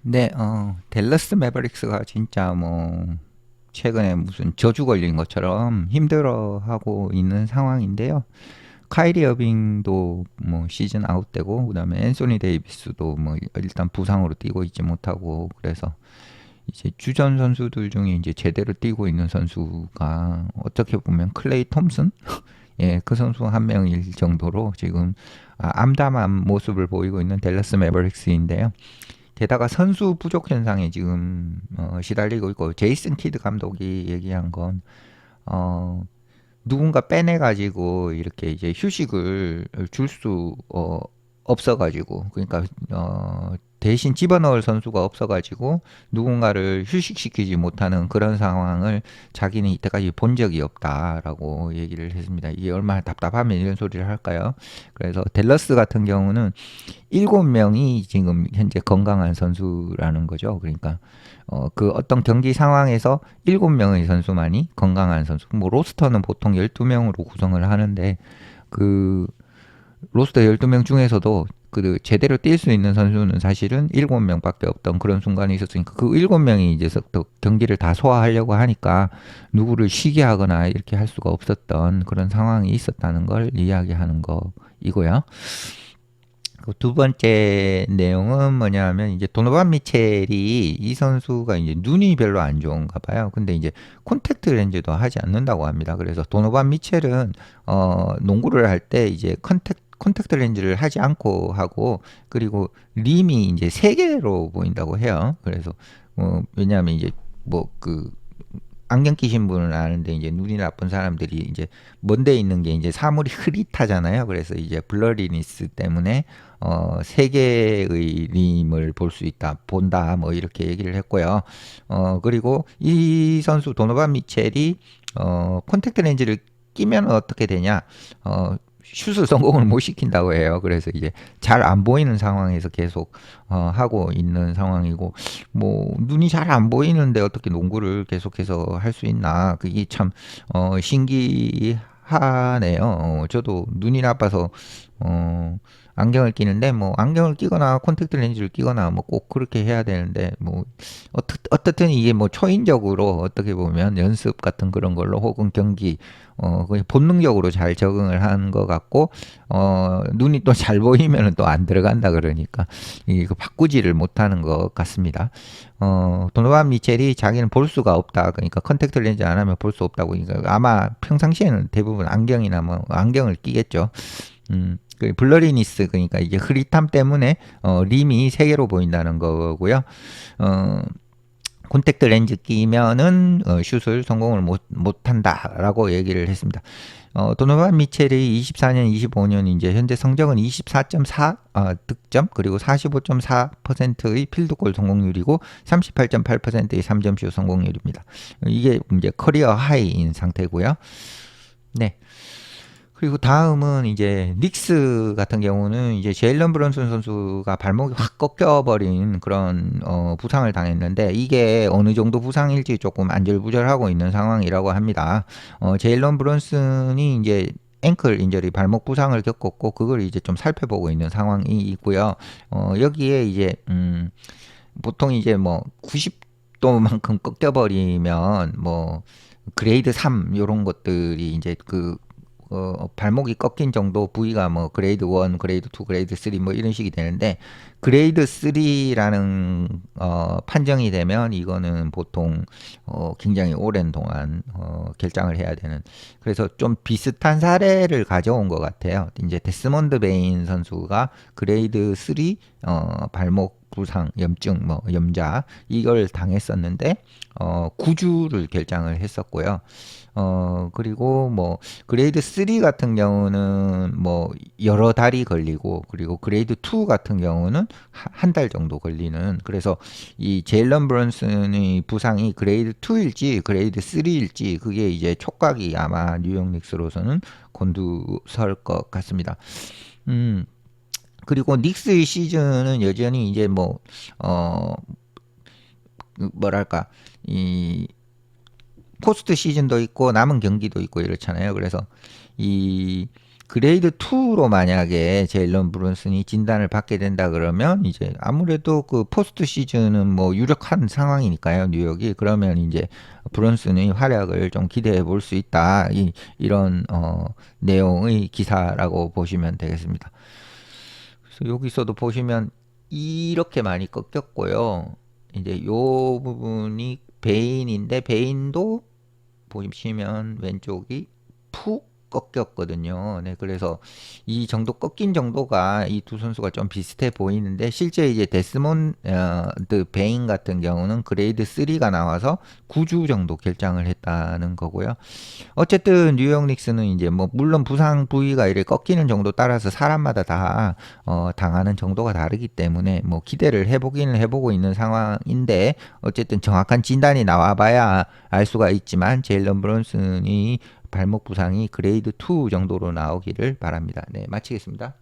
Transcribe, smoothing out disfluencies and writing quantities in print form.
네, 댈러스 매버릭스가 진짜 뭐 최근에 무슨 저주 걸린 것처럼 힘들어하고 있는 상황인데요. 카이리 어빙도 뭐 시즌 아웃되고, 그다음에 앤소니 데이비스도 뭐 일단 부상으로 뛰고 있지 못하고, 그래서 이제 주전 선수들 중에 이제 제대로 뛰고 있는 선수가 어떻게 보면 클레이 톰슨, 예, 그 선수 한 명일 정도로 지금 암담한 모습을 보이고 있는 댈러스 매버릭스인데요. 게다가 선수 부족 현상에 지금 시달리고 있고, 제이슨 키드 감독이 얘기한 건 어, 누군가 빼내가지고 이렇게 이제 휴식을 줄 수 없어가지고, 그러니까 대신 집어넣을 선수가 없어가지고 누군가를 휴식시키지 못하는 그런 상황을 자기는 이때까지 본 적이 없다라고 얘기를 했습니다. 이게 얼마나 답답하면 이런 소리를 할까요? 그래서 댈러스 같은 경우는 7명이 지금 현재 건강한 선수라는 거죠. 그러니까 그 어떤 경기 상황에서 7명의 선수만이 건강한 선수. 뭐 로스터는 보통 12명으로 구성을 하는데, 그 로스터 12명 중에서도 그 제대로 뛸 수 있는 선수는 사실은 7명밖에 없던 그런 순간이 있었으니까, 그 7명이 이제 또 경기를 다 소화하려고 하니까 누구를 쉬게 하거나 이렇게 할 수가 없었던 그런 상황이 있었다는 걸 이야기하는 거이고요. 두 번째 내용은 뭐냐면, 이제 도노반 미첼이, 이 선수가 이제 눈이 별로 안 좋은가 봐요. 근데 이제 콘택트 렌즈도 하지 않는다고 합니다. 그래서 도노반 미첼은 농구를 할 때 이제 콘택트 렌즈를 하지 않고 하고, 그리고 림이 이제 세 개로 보인다고 해요. 그래서 왜냐하면 이제 뭐그 안경 끼신 분은 아는데, 이제 눈이 나쁜 사람들이 이제 먼데 있는 게 이제 사물이 흐릿하잖아요. 그래서 이제 블러리니스 때문에 세 개의 림을 볼 수 있다, 본다, 뭐 이렇게 얘기를 했고요. 그리고 이 선수 도노반 미첼이 콘택트 렌즈를 끼면 어떻게 되냐? 슛을 성공을 못 시킨다고 해요. 그래서 이제 잘 안 보이는 상황에서 계속 하고 있는 상황이고, 뭐 눈이 잘 안 보이는데 어떻게 농구를 계속해서 할 수 있나, 그게 참 신기하네요. 저도 눈이 나빠서 안경을 끼는데, 뭐 안경을 끼거나 콘택트 렌즈를 끼거나 뭐 꼭 그렇게 해야 되는데, 뭐 어떻든 이게 뭐 초인적으로 어떻게 보면 연습 같은 그런 걸로, 혹은 경기 그냥 본능적으로 잘 적응을 한 것 같고, 눈이 또 잘 보이면 또 안 들어간다 그러니까 이거 바꾸지를 못하는 것 같습니다. 도노반 미첼이 자기는 볼 수가 없다, 그러니까 컨택트 렌즈 안 하면 볼 수 없다고, 그러니까 아마 평상시에는 대부분 안경이나 뭐 안경을 끼겠죠. 그 블러리니스, 그러니까 이게 흐릿함 때문에 림이 세 개로 보인다는 거고요. 어, 콘택트 렌즈 끼면은 슛을 성공을 못한다라고 얘기를 했습니다. 도노반 미첼이 24년, 25년 이제 현재 성적은 24.4 득점, 그리고 45.4%의 필드골 성공률이고 38.8%의 3점슛 성공률입니다. 이게 이제 커리어 하이인 상태고요. 네. 그리고 다음은 이제 닉스 같은 경우는, 이제 제일런 브런슨 선수가 발목이 확 꺾여버린 그런 부상을 당했는데, 이게 어느 정도 부상일지 조금 안절부절하고 있는 상황이라고 합니다. 제일런 브런슨이 이제 앵클 인저리, 발목 부상을 겪었고, 그걸 이제 좀 살펴보고 있는 상황이 있고요. 여기에 이제 보통 이제 뭐 90도만큼 꺾여버리면 뭐 그레이드 3 이런 것들이 이제 발목이 꺾인 정도 부위가 뭐 그레이드 1, 그레이드 2, 그레이드 3 뭐 이런 식이 되는데, 그레이드 3라는 판정이 되면 이거는 보통 굉장히 오랜 동안 결장을 해야 되는, 그래서 좀 비슷한 사례를 가져온 것 같아요. 이제 데스몬드 베인 선수가 그레이드 3 발목 부상, 염증, 뭐 염자, 이걸 당했었는데 9주를 결장을 했었고요. 그리고 뭐 그레이드 3 같은 경우는 뭐 여러 달이 걸리고, 그리고 그레이드 2 같은 경우는 한 달 정도 걸리는, 그래서 이 제일런 브런슨의 부상이 그레이드 2일지 그레이드 3일지, 그게 이제 촉각이 아마 뉴욕 닉스로서는 곤두설 것 같습니다. 음, 그리고 닉스의 시즌은 여전히 이제 어, 뭐랄까, 이 포스트 시즌도 있고 남은 경기도 있고 이렇잖아요. 그래서 이 그레이드 2로 만약에 제일런 브론슨이 진단을 받게 된다 그러면 이제 아무래도 그 포스트 시즌은 뭐 유력한 상황이니까요, 뉴욕이. 그러면 이제 브론슨의 활약을 좀 기대해 볼 수 있다. 이런 내용의 기사라고 보시면 되겠습니다. 그래서 여기서도 보시면 이렇게 많이 꺾였고요. 이제 요 부분이 베인인데 베인도 보시면 왼쪽이 푹 꺾였거든요. 네, 그래서 이 정도 꺾인 정도가 이 두 선수가 좀 비슷해 보이는데 실제 이제 데스몬드 베인 같은 경우는 그레이드 3가 나와서 9주 정도 결장을 했다는 거고요. 어쨌든 뉴욕 닉스는 이제 뭐 물론 부상 부위가 이렇게 꺾이는 정도 따라서 사람마다 다 당하는 정도가 다르기 때문에 뭐 기대를 해보기는 해보고 있는 상황인데 어쨌든 정확한 진단이 나와봐야 알 수가 있지만 제일런 브론슨이 발목 부상이 그레이드 2 정도로 나오기를 바랍니다. 네, 마치겠습니다.